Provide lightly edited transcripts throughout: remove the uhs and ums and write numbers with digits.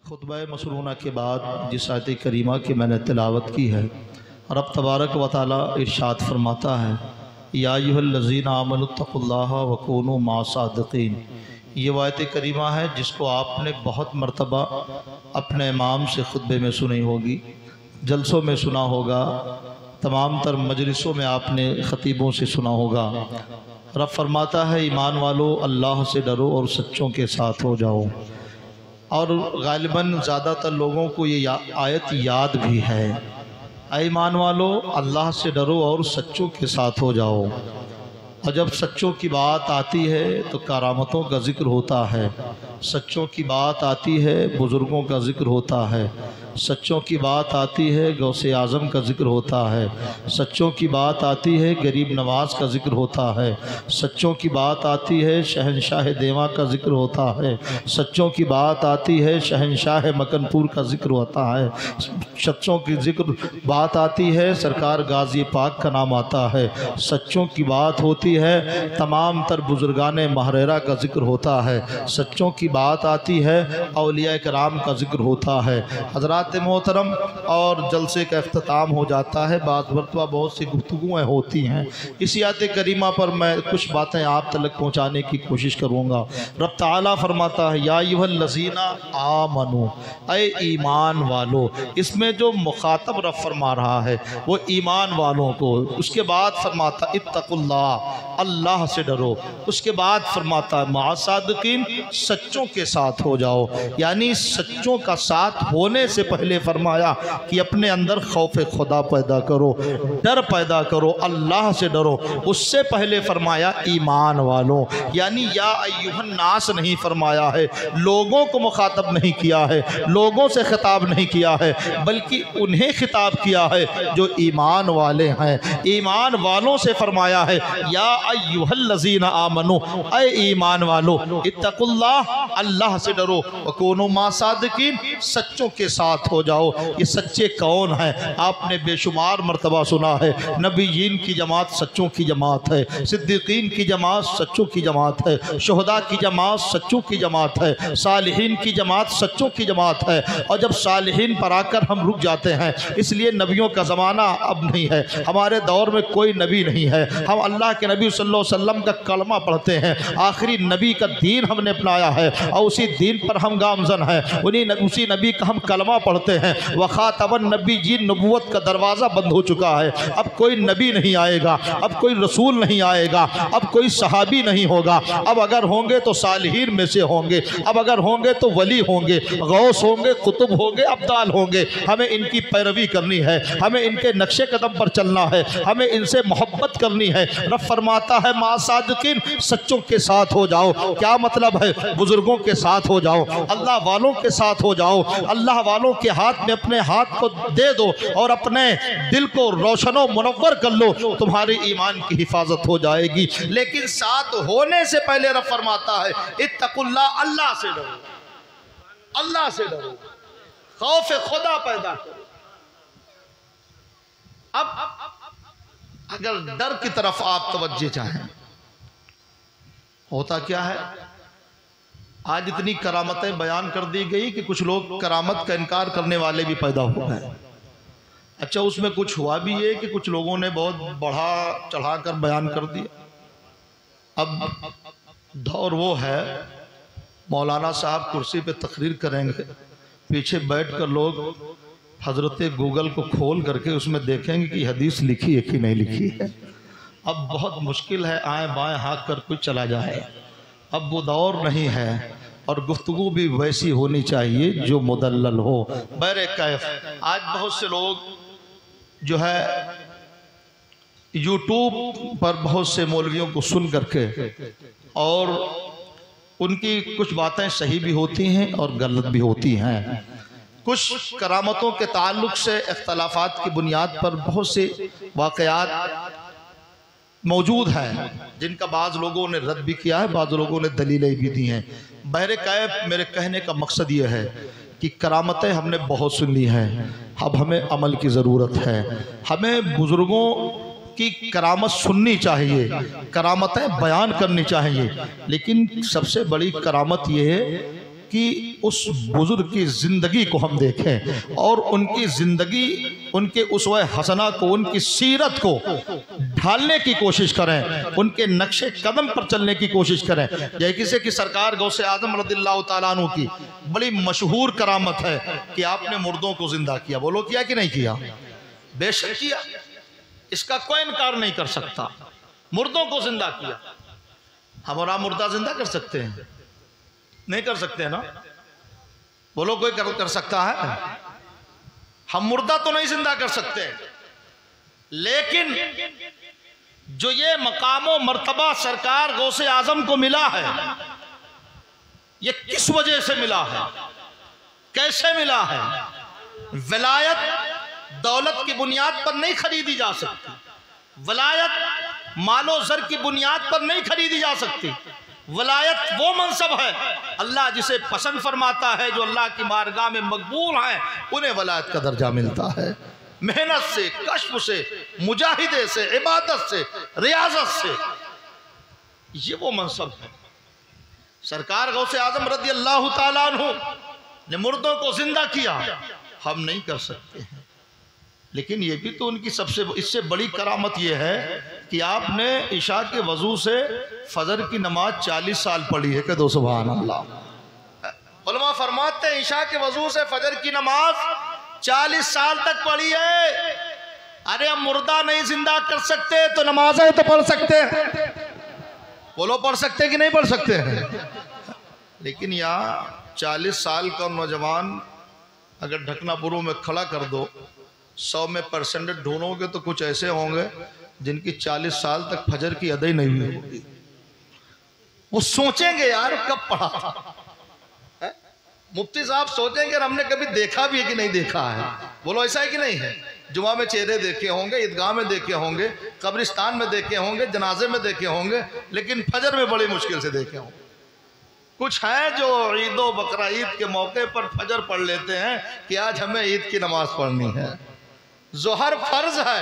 खुतबा मसरूना के बाद जिस आयत करीमा की मैंने तिलावत की है, रब तबारक व तआला इरशाद फरमाता है, या अय्युहल्लज़ीना आमनुत्तक़ुल्लाह वकूनू मास्सादिक़ीन। ये आयत करीमा है जिसको आपने बहुत मरतबा अपने इमाम से खुतबे में सुनी होगी, जलसों में सुना होगा, तमाम तर मजलिसों में आपने ख़तीबों से सुना होगा। रब फरमाता है, ईमान वालो अल्लाह से डरो और सच्चों के साथ हो जाओ। और गालिबन ज़्यादातर लोगों को ये आयत याद भी है, ईमान वालो अल्लाह से डरो और सच्चों के साथ हो जाओ। और जब सच्चों की बात आती है तो करामतों का जिक्र होता है, सच्चों की बात आती है बुज़ुर्गों का जिक्र होता है, सच्चों की बात आती है गौसे आज़म का जिक्र होता है, सच्चों की बात आती है गरीब नवाज का जिक्र होता है, सच्चों की बात आती है शहनशाह देवा का जिक्र होता है, सच्चों की बात आती है शहनशाह मकनपुर का जिक्र होता है, सच्चों की जिक्र बात आती है सरकार गाजी पाक का नाम आता है, सच्चों की बात होती है तमाम तर बुजुर्गान महरेरा का जिक्र होता है, सच्चों की बात आती है औलिया कराम का जिक्र होता है। हज़रात मोहतरम, और जलसे का अख्ताम हो जाता है, बात मरतबा बहुत सी गुफ्तगुएँ होती हैं। इसी आयत करीमा पर मैं कुछ बातें आप तक पहुँचाने की कोशिश करूँगा। रब ताला फरमाता है, या अय्युहल्लज़ीना आमनू, ऐ ईमान वालो। इसमें जो मुखातब रब फरमा रहा है वो ईमान वालों को, उसके बाद फरमाता इत्तकुल्लाह, अल्लाह से डरो, उसके बाद फरमाता मासादिकीन, सच्चों के साथ हो जाओ। यानी सच्चों का साथ होने से पहले फरमाया कि अपने अंदर खौफ खुदा पैदा करो, डर पैदा करो, अल्लाह से डरो। उससे पहले फरमाया ईमान वालों, यानी या अय्युहन नास नहीं फरमाया है, लोगों को मुखातब नहीं किया है, लोगों से खिताब नहीं किया है, बल्कि उन्हें खिताब किया है जो ईमान वाले हैं। ईमान वालों से फरमाया है, या अय्युहल्लज़ीना आमनू, ऐ ईमान वालो इत्तकुल्लाह, अल्लाह से डरो, वकूनू मासादिकीन, सच्चों के साथ हो जाओ। ये सच्चे कौन हैं? आपने बेशुमार मरतबा सुना है, नबीयीन की जमात सच्चों की जमात है, सिद्दीकीन की जमात सच्चों की जमात है, शुहदा की जमात सच्चों की जमात है, सालिहीन की जमात सच्चों की जमात है। और जब सालिहीन पर आकर हम रुक जाते हैं, इसलिए नबियों का ज़माना अब नहीं है, हमारे दौर में कोई नबी नहीं है। हम अल्लाह के नबी सल्लल्लाहु अलैहि वसल्लम का कलमा पढ़ते हैं, आखिरी नबी का दीन हमने अपनाया है और उसी दीन पर हम गामजन हैं, उसी नबी का हम कलमा पढ़ते हैं। वखातबन नबी जी, नबूवत का दरवाज़ा बंद हो चुका है, अब कोई नबी नहीं आएगा, अब कोई रसूल नहीं आएगा, अब कोई सहाबी नहीं होगा। अब अगर होंगे तो सालिहीन में से होंगे, अब अगर होंगे तो वली होंगे, गौस होंगे, कुतुब होंगे, अब्दाल होंगे। हमें इनकी पैरवी करनी है, हमें इनके नक्शे कदम पर चलना है, हमें इनसे मोहब्बत करनी है। रब फरमाता है मासादिकीन, सच्चों के साथ हो जाओ। क्या मतलब है? बुजुर्गों के साथ हो जाओ, अल्लाह वालों के साथ हो जाओ, अल्लाह वालों के हाथ में अपने हाथ को दे दो और अपने दिल को रोशनो मुनव्वर कर लो, तुम्हारे ईमान की हिफाजत हो जाएगी। लेकिन साथ होने से पहले रब फरमाता है इत्तकुल्लाह, अल्लाह से डरो, अल्लाह से डरो, खौफ खुदा पैदा करो। अब अगर डर की तरफ आप तवज्जो चाहें, होता क्या है, आज इतनी करामतें बयान कर दी गई कि कुछ लोग करामत का इनकार करने वाले भी पैदा हो गए। अच्छा, उसमें कुछ हुआ भी है कि कुछ लोगों ने बहुत बढ़ा चढ़ाकर बयान कर दिया। अब दौर वो है, मौलाना साहब कुर्सी पे तकरीर करेंगे, पीछे बैठकर लोग हजरत गूगल को खोल करके उसमें देखेंगे कि हदीस लिखी है कि नहीं लिखी है। अब बहुत मुश्किल है आएँ बाएँ हाँक कर कोई चला जाए, अब वो दौर नहीं है। और गुफ्तगू भी वैसी होनी चाहिए जो मुदल्लल हो। बहरे कैफ, आज बहुत से लोग जो है यूट्यूब पर बहुत से मौलवियों को सुन करके, और उनकी कुछ बातें सही भी होती हैं और गलत भी होती हैं। कुछ करामतों के ताल्लुक से इख्तलाफात की बुनियाद पर बहुत से वाक़यात मौजूद हैं जिनका बाज़ लोगों ने रद्द भी किया है, बाज़ लोगों ने दलीलें भी दी हैं। बहरे कैफ, मेरे कहने का मकसद ये है कि करामतें हमने बहुत सुन ली हैं, अब हमें अमल की ज़रूरत है। हमें बुज़ुर्गों की करामत सुननी चाहिए, करामतें बयान करनी चाहिए, लेकिन सबसे बड़ी करामत ये है कि उस बुजुर्ग की ज़िंदगी को हम देखें और उनकी ज़िंदगी, उनके उसवे हसना को, उनकी सीरत को ढालने की कोशिश करें, उनके नक्शे कदम पर चलने की कोशिश करें। यह किसी की सरकार गौसे आजम रज़ियल्लाहु ताला अन्हु की बड़ी मशहूर करामत है कि आपने मुर्दों को जिंदा किया। बोलो किया कि नहीं किया? बेशक किया, इसका कोई इनकार नहीं कर सकता। मुर्दों को जिंदा किया। हम और आप मुर्दा जिंदा कर सकते हैं? नहीं कर सकते हैं ना? बोलो कोई कर सकता है? हम मुर्दा तो नहीं जिंदा कर सकते, लेकिन जो ये मकामो मर्तबा सरकार गौसे आजम को मिला है, ये किस वजह से मिला है, कैसे मिला है? विलायत दौलत की बुनियाद पर नहीं खरीदी जा सकती, विलायत मालो ज़र की बुनियाद पर नहीं खरीदी जा सकती। वलायत वो मनसब है, अल्लाह जिसे पसंद फरमाता है, जो अल्लाह की बारगाह में मकबूल हैं, उन्हें वलायत का दर्जा मिलता है। मेहनत से, कश्फ से, मुजाहिदे से, इबादत से, रियाजत से, ये वो मनसब है। सरकार गौसे आजम रज़ियल्लाहु ताला अन्हु ने मुर्दों को जिंदा किया, हम नहीं कर सकते हैं। लेकिन ये भी तो उनकी सबसे, इससे बड़ी करामत ये है कि आपने इशा के वजू से फजर की नमाज 40 साल पढ़ी है। कि दो सुभान अल्लाह। उलमा फरमाते हैं इशा के वजू से फजर की नमाज 40 साल तक पढ़ी है। अरे हम मुर्दा नहीं जिंदा कर सकते तो नमाजें तो पढ़ सकते हैं। बोलो पढ़ सकते कि नहीं पढ़ सकते हैं? लेकिन यहाँ 40 साल का नौजवान अगर ढकनापुरों में खड़ा कर दो, 100 में परसेंटेज ढूंढोगे तो कुछ ऐसे होंगे जिनकी 40 साल तक फजर की अदा ही नहीं हुई होगी। वो सोचेंगे यार कब पढ़ा था। मुफ्ती साहब सोचेंगे हमने कभी देखा भी है कि नहीं देखा है। बोलो ऐसा है कि नहीं है? जुमा में चेहरे देखे होंगे, ईदगाह में देखे होंगे, कब्रिस्तान में देखे होंगे, जनाजे में देखे होंगे, लेकिन फजर में बड़ी मुश्किल से देखे होंगे। कुछ हैं जो ईद व बकरा ईद के मौके पर फजर पढ़ लेते हैं कि आज हमें ईद की नमाज पढ़नी है। जोहर फर्ज है,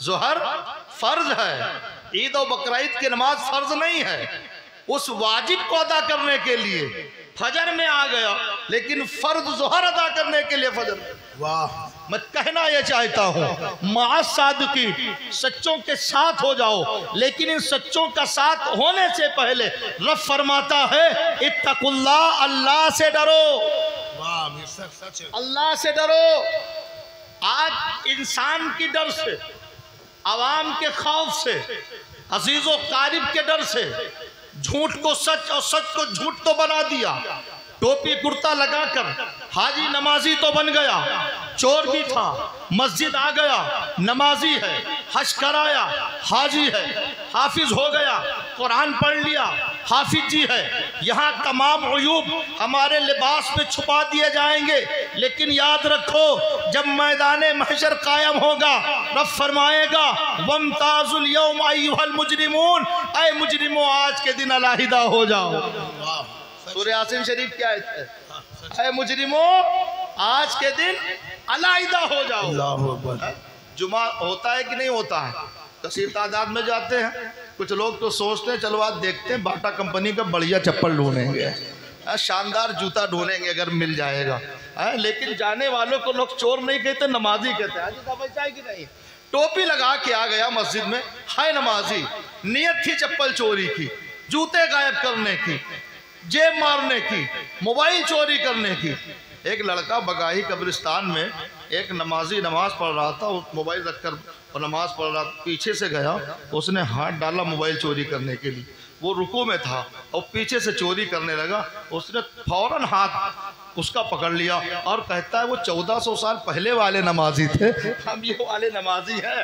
जोहर फर्ज है, ईद और बकरा ईद की नमाज फर्ज नहीं है। उस वाजिब को अदा करने के लिए फजर में आ गया, लेकिन फर्ज जोहर अदा करने के लिए फजर। वाह, मैं कहना यह चाहता हूँ मास सादिकी, सच्चों के साथ हो जाओ, लेकिन इन सच्चों का साथ होने से पहले रब फरमाता है इत्तकुल्लाह, अल्लाह से डरो। वाह, अल्लाह से डरो। आज इंसान की डर से, आवाम के खौफ से, अजीजों कारिब के डर से झूठ को सच और सच को झूठ तो बना दिया। टोपी कुर्ता लगाकर हाजी नमाजी तो बन गया, चोर भी था, मस्जिद आ गया, नमाजी है, हज कराया, हाजी है, हाफिज हो गया, कुरान पढ़ लिया, हाफिज जी है। यहाँ तमाम उयूब हमारे लिबास में छुपा दिए जाएंगे, लेकिन याद रखो जब मैदाने महशर कायम होगा, रब फरमाएगा वमताजुल यौम अय्युहल मुजरिमून, ऐ मुजरिमों आज के दिन अलहदा हो जाओ। सूरह यासीन शरीफ क्या है? ऐ मुजरिमों आज के दिन अलहदा हो जाओ। जुमा होता है कि नहीं होता है? कसीर तादाद में जाते हैं। कुछ लोग तो सोचते हैं चलो आज देखते हैं, बाटा कंपनी का बढ़िया चप्पल ढूंढेंगे, शानदार जूता ढूंढेंगे अगर मिल जाएगा। लेकिन जाने वालों को लोग चोर नहीं कहते, नमाजी कहते हैं। है कि नहीं? टोपी लगा के आ गया मस्जिद में, हाय नमाजी, नियत थी चप्पल चोरी की, जूते गायब करने की, जेब मारने की, मोबाइल चोरी करने की। एक लड़का बगाही कब्रिस्तान में एक नमाजी नमाज पढ़ रहा था, उस मोबाइल रखकर और नमाज पढ़ रहा था, पीछे से गया, उसने हाथ डाला मोबाइल चोरी करने के लिए। वो रुकू में था और पीछे से चोरी करने लगा, उसने फौरन हाथ उसका पकड़ लिया और कहता है वो 1400 साल पहले वाले नमाजी थे, हम ये वाले नमाजी हैं,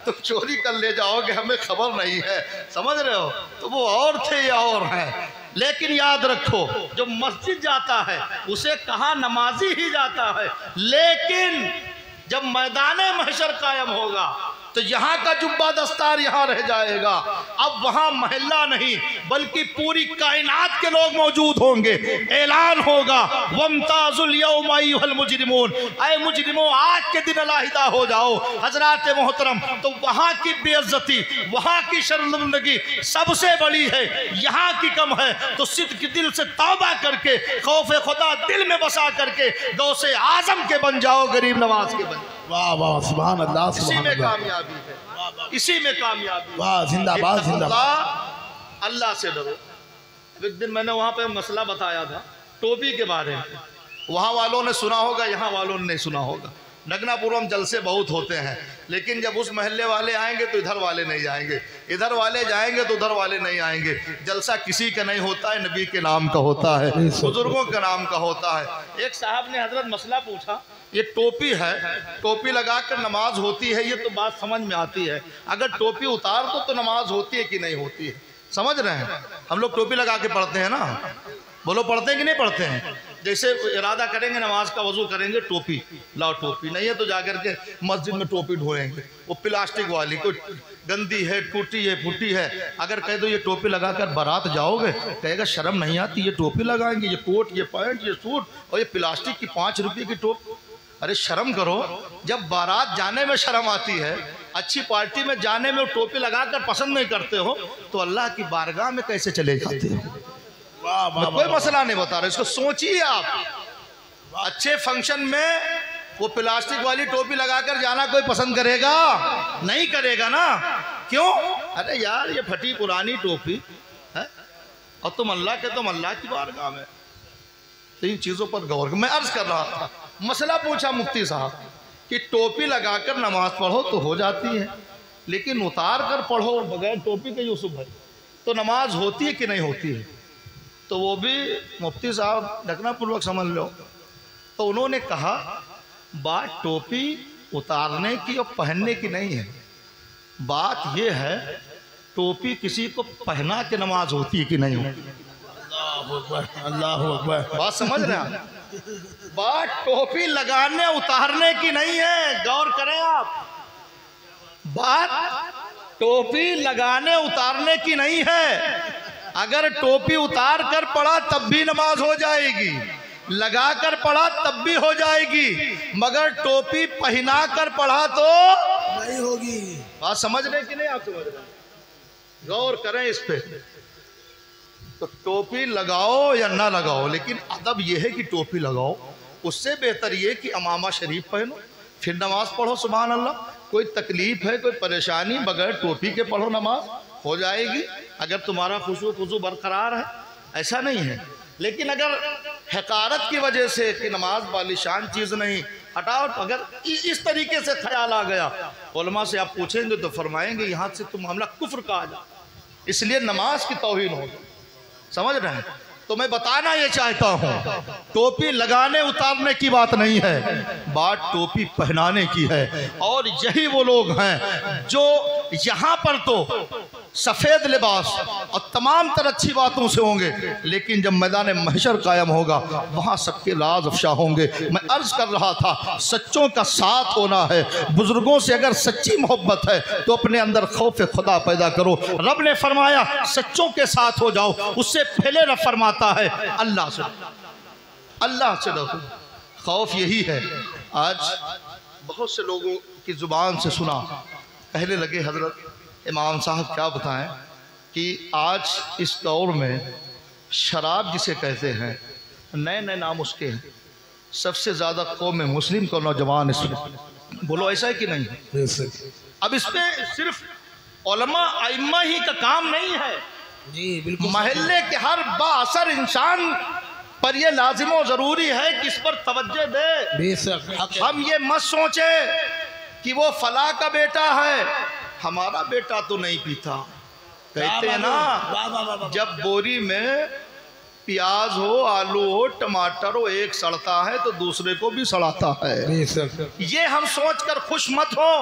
तुम चोरी कर ले जाओगे, हमें खबर नहीं है। समझ रहे हो? तो वो और थे या और हैं। लेकिन याद रखो जो मस्जिद जाता है उसे कहा नमाजी ही जाता है, लेकिन जब मैदाने महशर कायम होगा तो यहाँ का जुब्बा दस्तार यहाँ रह जाएगा। अब वहाँ महल्ला नहीं बल्कि पूरी कायनात के लोग मौजूद होंगे। ऐलान होगा वमताजुल यौमा अय्युहल मुजरिमून, ऐ मुजरिमों आज के दिन अलहदा हो जाओ। हजरात मोहतरम, तो वहाँ की बेइज्जती, वहाँ की शर्मिंदगी सबसे बड़ी है, यहाँ की कम है। तो सिद्क दिल से तौबा करके खौफ खुदा दिल में बसा करके गौसे आजम के बन जाओ, गरीब नवाज के बन। वाह वाह सुभान अल्लाह, इसी में कामयाबी है, इसी में कामयाबी। वाह जिंदाबाद जिंदाबाद। अल्लाह से डरो। एक दिन मैंने वहाँ पे मसला बताया था टोपी के बारे में, वहाँ वालों ने सुना होगा, यहाँ वालों ने नहीं सुना होगा। नगनापुरम जलसे बहुत होते हैं, लेकिन जब उस महल्ले वाले आएंगे तो इधर वाले नहीं जाएंगे, इधर वाले जाएंगे तो उधर वाले नहीं आएंगे। जलसा किसी का नहीं होता है, नबी के नाम का होता है, बुजुर्गों के नाम का होता है। एक साहब ने हजरत मसला पूछा, ये टोपी है, टोपी लगाकर नमाज होती है, ये तो बात समझ में आती है, अगर टोपी उतार दो तो नमाज होती है कि नहीं होती है? समझ रहे हैं? हम लोग टोपी लगा के पढ़ते हैं ना, बोलो पढ़ते हैं कि नहीं पढ़ते हैं? जैसे इरादा करेंगे नमाज का, वजू करेंगे, टोपी लाओ, टोपी नहीं है तो जाकर के मस्जिद में टोपी ढोएंगे, वो प्लास्टिक वाली, कोई गंदी है, टूटी है, फूटी है। अगर कह दो ये टोपी लगाकर बारात जाओगे, कहेगा शर्म नहीं आती, ये टोपी लगाएंगे, ये कोट, ये पैंट, ये सूट और ये प्लास्टिक की 5 रुपये की टोपी। अरे शर्म करो, जब बारात जाने में शर्म आती है, अच्छी पार्टी में जाने में टोपी लगाकर पसंद नहीं करते हो, तो अल्लाह की बारगाह में कैसे चले जाते हो? मैं कोई मसला नहीं बता रहा, इसको सोचिए आप। अच्छे फंक्शन में वो प्लास्टिक वाली टोपी लगाकर जाना कोई पसंद करेगा? नहीं करेगा ना। क्यों? अरे यार ये फटी पुरानी टोपी है और तुम अल्लाह के, तुम अल्लाह की बारगाह में। तो इन चीज़ों पर गौर। मैं अर्ज कर रहा था, मसला पूछा मुफ्ती साहब कि टोपी लगाकर नमाज पढ़ो तो हो जाती है, लेकिन उतार कर पढ़ो बगैर टोपी के यूसुफ भाई, तो नमाज होती है कि नहीं होती है? तो वो भी मुफ्ती साहब ढकनापूर्वक समझ लो। तो उन्होंने कहा बात टोपी उतारने की और पहनने की नहीं है, बात ये है टोपी किसी को पहना के नमाज होती है कि नहीं होती? अल्लाह अकबर। बात समझ रहे हैं? बात टोपी लगाने उतारने की नहीं है, गौर करें आप। बात टोपी लगाने उतारने की नहीं है। अगर टोपी उतार कर पढ़ा तब भी नमाज हो जाएगी, लगा कर पढ़ा तब भी हो जाएगी, मगर टोपी पहना कर पढ़ा तो नहीं होगी। बात समझ रहे कि नहीं? आप समझ रहे? गौर करें इस पे। तो टोपी लगाओ या ना लगाओ, लेकिन अदब यह है कि टोपी लगाओ। उससे बेहतर ये कि अमामा शरीफ पहनो, फिर नमाज पढ़ो। सुभान अल्लाह। कोई तकलीफ है, कोई परेशानी, बगैर टोपी के पढ़ो, नमाज हो जाएगी अगर तुम्हारा खुशू बरकरार है। ऐसा नहीं है। लेकिन अगर हकारत की वजह से कि नमाज बालिशान चीज़ नहीं, हटाओ। अगर इस तरीके से ख्याल आ गया, उलमा से आप पूछेंगे तो फरमाएंगे यहाँ से तुम मामला कुफ्र का आ जा, इसलिए नमाज की तौहीन होगी। समझ रहे हैं? तो मैं बताना ये चाहता हूँ, टोपी लगाने उतारने की बात नहीं है, बात टोपी पहनाने की है। और यही वो लोग हैं जो यहाँ पर तो सफ़ेद लिबास और तमाम तरह अच्छी बातों से होंगे, लेकिन जब मैदान महशर कायम होगा वहाँ सबके लाज अफशा होंगे। मैं अर्ज़ कर रहा था, सच्चों का साथ होना है। बुजुर्गों से अगर सच्ची मोहब्बत है तो अपने अंदर खौफ खुदा पैदा करो। रब ने फरमाया सच्चों के साथ हो जाओ, उससे पहले रब फरमाता है अल्लाह से, अल्लाह से डरो। खौफ यही है। आज बहुत से लोगों की ज़ुबान से सुना, कहने लगे हजरत इमाम साहब क्या बताएं कि आज इस दौर में शराब जिसे कहते हैं, नए नए नाम उसके हैं, सबसे ज़्यादा कौम मुस्लिम का नौजवान इसमें। बोलो ऐसा है कि नहीं? अब इसमें सिर्फ उलमा अइम्मा ही का काम नहीं है जी, बिल्कुल। महल्ले के हर बाअसर इंसान पर यह लाजिम और ज़रूरी है कि इस पर तवज्जो दे। हम ये मत सोचे कि वो फला का बेटा है, हमारा बेटा तो नहीं पीता। कहते हैं ना, जब बोरी में प्याज हो, आलू हो, टमाटर हो, एक सड़ता है तो दूसरे को भी सड़ाता है। ये हम सोचकर खुश मत हो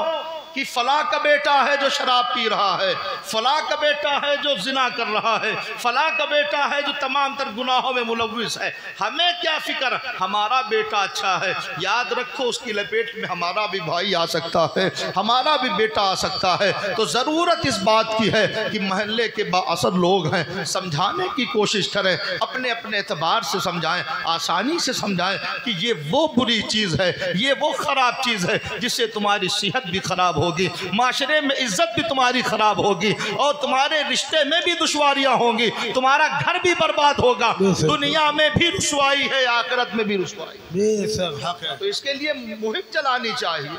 कि फला का बेटा है जो शराब पी रहा है, फला का बेटा है जो जिना कर रहा है, फला का बेटा है जो तमाम तर गुनाहों में मुलव्विस है। हमें क्या फिक्र, हमारा बेटा अच्छा है। याद रखो उसकी लपेट में हमारा भी भाई आ सकता है, हमारा भी बेटा आ सकता है। तो ज़रूरत इस बात की है कि महल्ले के बाअसर लोग हैं, समझाने की कोशिश करें, अपने अपने एतबार से समझाएं, आसानी से समझाएं कि ये वो बुरी चीज़ है, ये वो ख़राब चीज़ है जिससे तुम्हारी सेहत भी ख़राब होगी, माशरे में इज्जत भी तुम्हारी ख़राब होगी और तुम्हारे रिश्ते में भी दुश्वारियाँ होंगी, तुम्हारा घर भी बर्बाद होगा। दुनिया में भी रुसवाई है, आखिरत में भी रुसवाई। तो इसके लिए मुहिम चलानी चाहिए,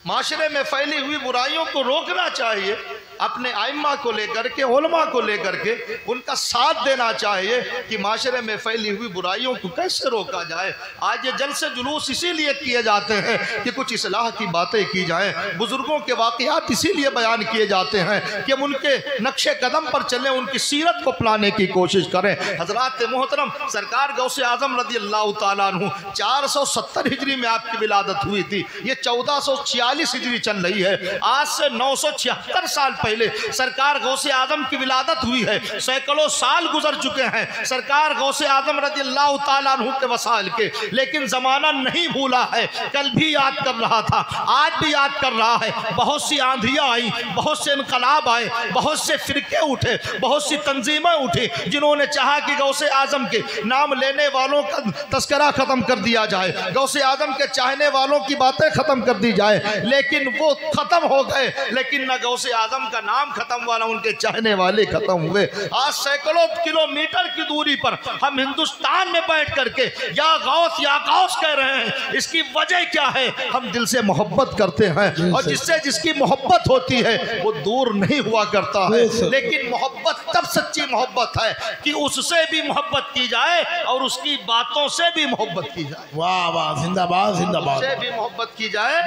माशरे में फैली हुई बुराइयों को रोकना चाहिए, अपने आइम्मा को लेकर के, उलमा को लेकर के उनका साथ देना चाहिए कि माशरे में फैली हुई बुराइयों को कैसे रोका जाए। आज ये जलसे जुलूस इसीलिए किए जाते हैं कि कुछ इस्लाह की बातें की जाएं, बुजुर्गों के वाक़यात इसीलिए बयान किए जाते हैं कि हम उनके नक्शे कदम पर चलें, उनकी सीरत को अपनाने की कोशिश करें। हज़रात मोहतरम सरकार गौसे आज़म रज़ी अल्लाह तआला अन्हु 470 हिजरी में आपकी विलादत हुई थी, ये 1446 हिजरी चल रही है। आज से 976 साल पहले सरकार गौसे आजम की विलादत हुई है। सैकड़ों साल गुजर चुके हैं सरकार गौसे आजम रज़ी अल्लाह तआला अन्हु के वसाइल के, लेकिन ज़माना नहीं भूला है। कल भी याद कर रहा था, आज भी याद कर रहा है। बहुत सी आंधियाँ आई, बहुत से इनकलाब आए, बहुत से फिरके उठे, बहुत सी तंजीमें उठी जिन्होंने चाहा कि गौसे आजम के नाम लेने वालों का तस्करा ख़त्म कर दिया जाए, गौसे आजम के चाहने वालों की बातें ख़त्म कर दी जाए, लेकिन वो ख़त्म हो गए। लेकिन न गौसे आजम का नाम खत्म हुआ, उनके चाहने वाले खत्म हुए। आज सैकड़ों किलोमीटर की दूरी पर हम हिंदुस्तान में बैठ करके या गौस कह रहे हैं। इसकी वजह क्या है? हम दिल से मोहब्बत करते हैं और जिससे जिसकी मोहब्बत होती है वो दूर नहीं हुआ करता है। लेकिन मोहब्बत तब सच्ची मोहब्बत है कि उससे भी मोहब्बत की जाए और उसकी बातों से भी मोहब्बत की जाए। वाह वाह, जिंदाबाद जिंदाबाद। उससे भी मोहब्बत की जाए,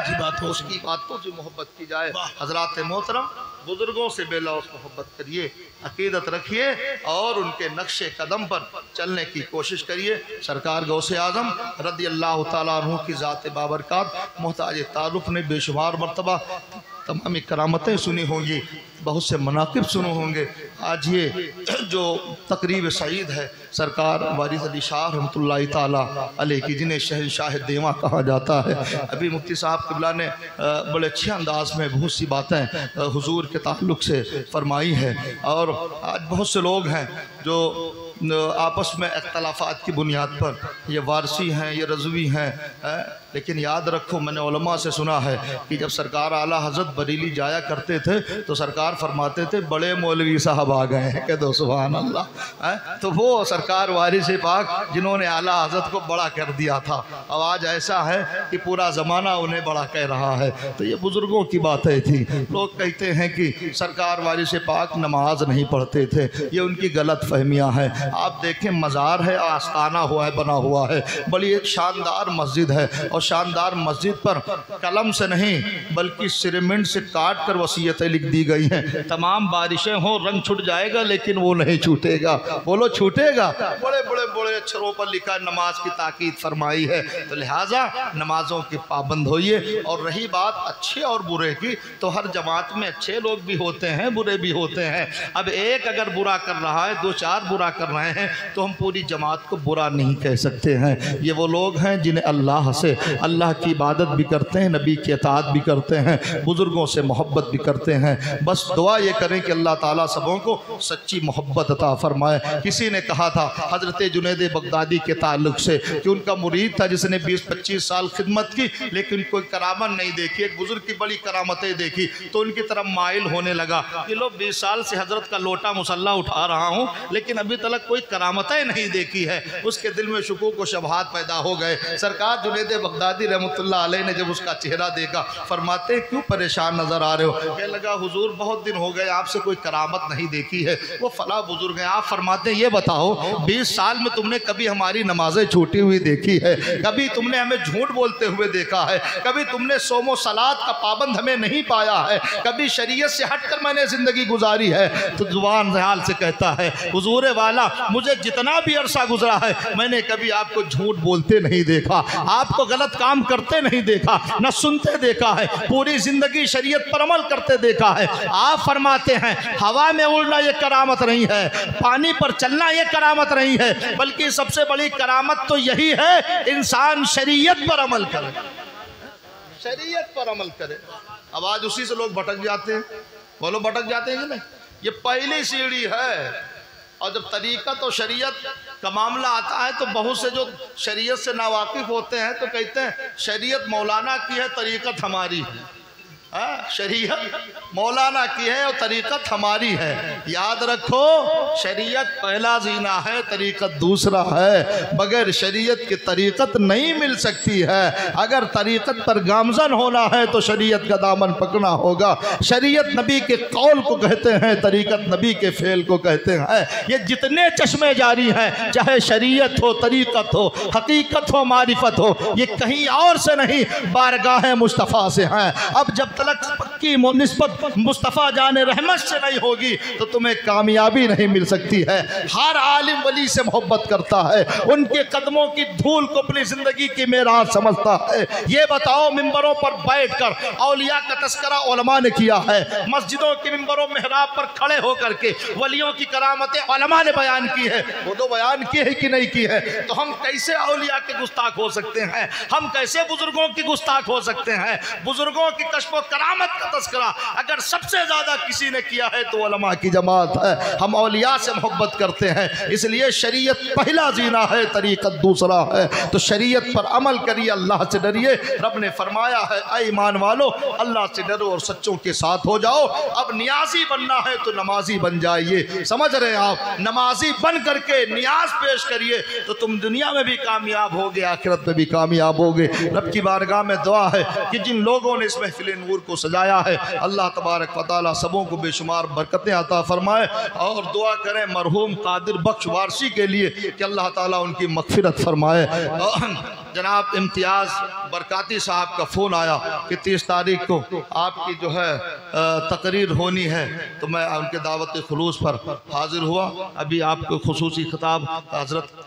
उसकी बातों से मोहब्बत की जाए। हजरात मोहतरम, बुजुर्गों से बेलौस मोहब्बत करिए, अकीदत रखिए और उनके नक्शे कदम पर चलने की कोशिश करिए। सरकार गौसे आज़म रज़ी अल्लाह तआला अन्हु की ज़ात बाबरकत मोहताज तारुफ ने बेशुमार मरतबा तमामी करामतें सुनी होंगी, बहुत से मनाकिब सुने होंगे। आज ये जो तकरीब सईद है सरकार वारिस अली शाह रहमतुल्लाहि ताला अलैह की, जिन्हें शहंशाह देवा कहा जाता है, अभी मुफ्ती साहब क़िबला ने बड़े अच्छे अंदाज में बहुत सी बातें हुजूर के ताल्लुक़ से फरमाई है। और आज बहुत से लोग हैं जो आपस में इख्तलाफात की बुनियाद पर ये वारसी हैं, ये रज़वी हैं, लेकिन याद रखो, मैंने उलमा से सुना है कि जब सरकार आला हज़रत बरेली जाया करते थे तो सरकार फरमाते थे बड़े मौलवी साहब आ गए हैं, कह दो सुभान अल्लाह। तो वो सरकार वारिस पाक जिन्होंने आला हज़रत को बड़ा कर दिया था, अब आज ऐसा है कि पूरा ज़माना उन्हें बड़ा कह रहा है। तो ये बुज़ुर्गों की बातें थी। लोग कहते हैं कि सरकार वारिस पाक नमाज नहीं पढ़ते थे, ये उनकी गलत फहमियाँ हैं। आप देखें, मज़ार है, आस्ताना हुआ है, बना हुआ है, बड़ी एक शानदार मस्जिद है और शानदार मस्जिद पर कलम से नहीं बल्कि सीमेंट से काट कर वसीयतें लिख दी गई हैं। तमाम बारिशें हो, रंग छूट जाएगा लेकिन वो नहीं छूटेगा। बोलो छूटेगा? बड़े बड़े बड़े अक्षरों पर लिखा है, नमाज की ताकीद फरमाई है। तो लिहाजा नमाजों के पाबंद होइए। और रही बात अच्छे और बुरे की, तो हर जमात में अच्छे लोग भी होते हैं, बुरे भी होते हैं। अब एक अगर बुरा कर रहा है, दो चार बुरा कर रहे हैं, तो हम पूरी जमात को बुरा नहीं कह सकते हैं। ये वो लोग हैं जिन्हें अल्लाह से, अल्लाह की इबादत भी करते हैं, नबी की इताअत भी करते हैं, बुज़ुर्गों से मोहब्बत भी करते हैं। बस दुआ ये करें कि अल्लाह ताला सबों को सच्ची मोहब्बत अता फरमाए। किसी ने कहा था हज़रत जुनैद बगदादी के ताल्लुक़ से कि उनका मुरीद था जिसने 20-25 साल खिदमत की लेकिन कोई करामत नहीं देखी। एक बुज़ुर्ग की बड़ी करामतें देखी तो उनकी तरफ माइल होने लगा कि लो 20 साल से हज़रत का लोटा मुसल्ला उठा रहा हूँ लेकिन अभी तक कोई करामतें नहीं देखी है। उसके दिल में शुकूक व शबहात पैदा हो गए। सरकार जुनैद बगदादी रहमतुल्लाह अलैह ने जब उसका चेहरा देखा, फरमाते क्यों परेशान नज़र आ रहे हो? कहने लगा हुजूर बहुत दिन हो गए आपसे कोई करामत नहीं देखी है। वो फला बुजुर्ग हैं, आप फरमाते ये बताओ 20 साल में तुमने कभी हमारी नमाजें छूटी हुई देखी है? कभी तुमने हमें झूठ बोलते हुए देखा है? कभी तुमने सोमो सलात का पाबंद हमें नहीं पाया है? कभी शरीयत से हटकर मैंने ज़िंदगी गुजारी है? तो जुबान हाल से कहता है हुजूर वाला, मुझे जितना भी अरसा गुजरा है मैंने कभी आपको झूठ बोलते नहीं देखा, आपको गलत गलत काम करते नहीं देखा, न सुनते देखा है, पूरी जिंदगी शरीयत पर अमल करते देखा है। आप फरमाते हैं हवा में उड़ना ये करामत नहीं है, पानी पर चलना ये करामत नहीं है, बल्कि सबसे बड़ी करामत तो यही है इंसान शरीयत पर अमल करे, शरीयत पर अमल करे। अब आज उसी से लोग भटक जाते हैं। बोलो भटक जाते हैं कि नहीं? ये पहली सीढ़ी है। और जब तरीक़त और शरीयत का मामला आता है तो बहुत से जो शरीयत से नावाकिफ़ होते हैं तो कहते हैं शरीयत मौलाना की है, तरीक़त हमारी है। शरीयत मौलाना की है और तरीक़त हमारी है। याद रखो, शरीयत पहला जीना है, तरीक़त दूसरा है। बगैर शरीयत की तरीक़त नहीं मिल सकती है। अगर तरीक़त पर गामज़न होना है तो शरीयत का दामन पकड़ना होगा। शरीयत नबी के कौल को कहते हैं, तरीक़त नबी के फ़ेल को कहते हैं। ये जितने चश्मे जारी हैं, चाहे शरीयत हो, तरीक़त हो, हकीकत हो, मारिफत हो, ये कहीं और से नहीं, बारगाह मुस्तफ़ा से हैं। अब जब तलक पक्की निस्बत मुस्तफ़ा जाने रहमत से नहीं होगी तो तुम्हें कामयाबी नहीं मिल सकती है। हर आलिम वली से मोहब्बत करता है, उनके कदमों की धूल को अपनी ज़िंदगी की मेराज समझता है। ये बताओ, मिंबरों पर बैठकर औलिया का तस्करा उलमा ने किया है, मस्जिदों के मिंबरों मेहराब पर खड़े होकर के वलियों की करामतें उलमा ने बयान की है। वो तो बयान की है कि नहीं की है? तो हम कैसे औलिया के गुस्ताख हो सकते हैं? हम कैसे बुजुर्गों की गुस्ताख हो सकते हैं? बुजुर्गों की कश्फ करामत का तस्करा अगर सबसे ज्यादा किसी ने किया है तो उलमा की जमात है। हम औलिया से मोहब्बत करते हैं, इसलिए शरीयत पहला जीना है, तरीक़त दूसरा है। तो शरीयत पर अमल करिए, अल्लाह से डरिए। रब ने फरमाया है, ऐ ईमान वालो, अल्लाह से डरो और सच्चों के साथ हो जाओ। अब नियाजी बनना है तो नमाजी बन जाइए। समझ रहे हैं आप? नमाजी बन करके नियाज पेश करिए तो तुम दुनिया में भी कामयाब होगे, आखिरत में भी कामयाब होगे। रब की बारगाह में दुआ है कि जिन लोगों ने इस महफिल नूर को सजाया है, अल्लाह तबारक व तआला सबों को बेशुमार बरकतें अता फरमाए। और दुआ करें मरहूम कादिर बख्श वारसी के लिए कि अल्लाह ताला उनकी मगफिरत फरमाए। जनाब इम्तियाज़ बरकाती साहब का फ़ोन आया कि 30 तारीख को आपकी जो है तकरीर होनी है, तो मैं उनके दावत खुलूस पर हाजिर हुआ। अभी आपको खुसूसी खिताब हज़रत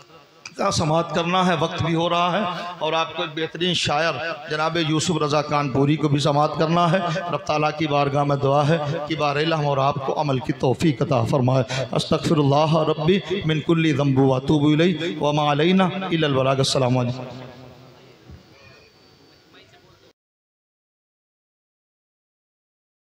का समाअत करना है, वक्त भी हो रहा है, और आपको एक बेहतरीन शायर जनाब यूसुफ रज़ा कानपुरी को भी समाअत करना है। रब ताला की बारगाह में दुआ है कि बारिल्लाह हम और आपको अमल की तौफीक अता फरमाए। अस्तगफिरुल्लाह रब्बी मिन कुल्ली ज़ंबि व अतूबु इलैहि व मा अलैना इल्लल बलाग। अस्सलामु अलैकुम।